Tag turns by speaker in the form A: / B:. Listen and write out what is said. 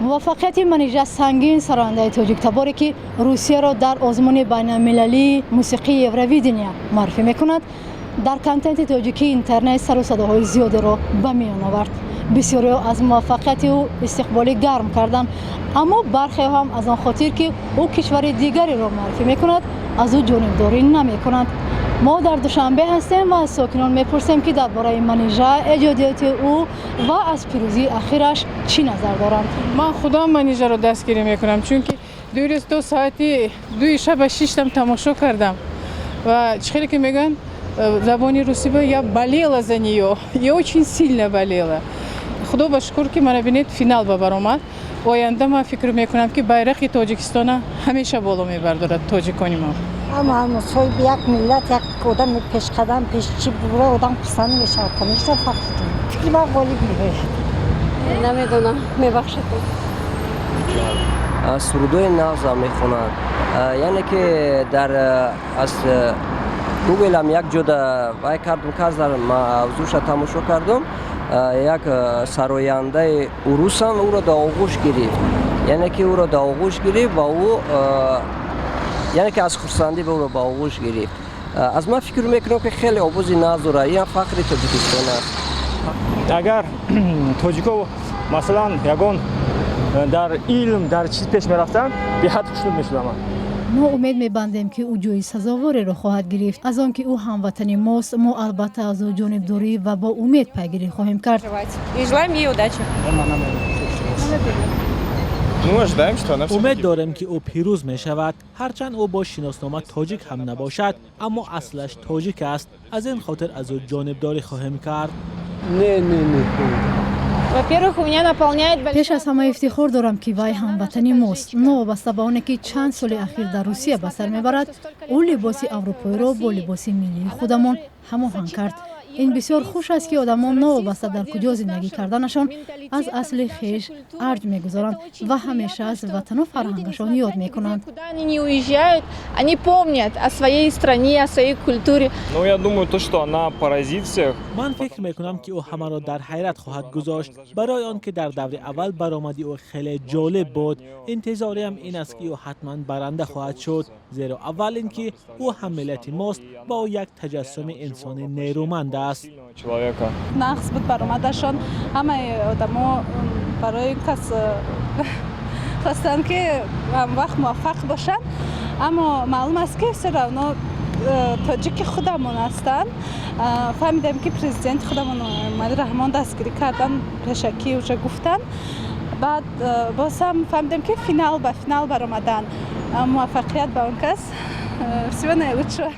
A: موفقیت منیژه سنگین سرانده تاجیک تباری که روسیه را در آزمون بین المللی موسیقی اورویدنیا معرفی میکند در کانتنت تاجیکی اینترنت سر و صداهای زیادی را به میان آورد. بسیاری از موفقیت او استقبالی گرم کردند، اما برخی هم از آن خاطر که او کشور دیگری را معرفی میکند از او جانبداری نمیکنند. ما در دوشنبه هستیم و از ساکنان میپرسیم که درباره منیژه، ایجادیات او و از پیروزی اخیرش چی نظر دارند.
B: من خودم منیژه رو دستگیری میکنم چون که 2 ساعتی 2 شب 6 تماشا کردم و چخیلی که میگن زبانی روسی با я болела за нее, я очень сильно болела. خدا با شکر که من ببینید فینال به بر اومد. و آینده من فکر میکنم که بیرق تاجیکستان همیشه بالا میبردارد تاجیکانی ما.
C: اما سوی یک ملت یک آدم پیش قدم پیش چی بوده آدم پسند میشه کنیش نفرت فکر من غالب میگه
D: نمیدونم میبخشید
E: سرودای نازا میخونند یعنی که در از گوگل هم یک جدا وای کردم که در موضوعش تماشا کردم یک سراینده روس هم او را در آغوش گرفت یعنی که او را در آغوش گرفت و او یعنی که از خرسندی به او را به آغوش گرفت. از من فکر میکنم که خیلی آواز نازوره این فخر تاجیکستان است.
F: اگر تاجیکا مثلا یگان در علم در چیز پیش میرفتن به حد خوشنود میشدم.
A: ما امید میبندیم که او جای سزاواری را خواهد گرفت. از آنکه او هموطن ماست ما البته از او جانبداری و با امید پیگیری خواهیم کرد.
G: امید داریم که او پیروز می شود، هرچند او با شناسنامه تاجیک هم نباشد اما اصلش تاجیک است. از این خاطر از او جانبداری خواهیم کرد.
F: نه
A: پیش از همه افتخار دارم که وی هموطن ماست. نوابسته به آنکه چند سال اخیر در روسیه به سر میبرد او لباس اروپایی را با لباس ملی خودمان هماهنگ کرد. این بسیار خوش است که آدمان نوابسته در کجا زندگی کردنشان از اصل خویش ارج میگذارند و همیشه از وطن و فرهنگشان یاد میکنند.
G: من فکر میکنم که او همه را در حیرت خواهد گذاشت. برای آنکه در دور اول برآمدی او خیلی جالب بود. انتظاریم این است که او حتما برنده خواهد شد، زیرا اول اینکه او هم ملت ماست با او یک تجسم انسانی نیرومند است.
B: نقص بود برآمدشان. همه آدما برای این کس خواستن که هم وقت موفق باشن، اما معلوم است که سر اونا تاجیک خودمون هستن. فهمیدیم که پرزیدنت خودمون ملی رحمان دستگیری کردن، پیشکی اوچه گفتن. بعد باز هم فهمیدیم که فینال برآمدن. موفقیت به اون کس. سیوانه اوچه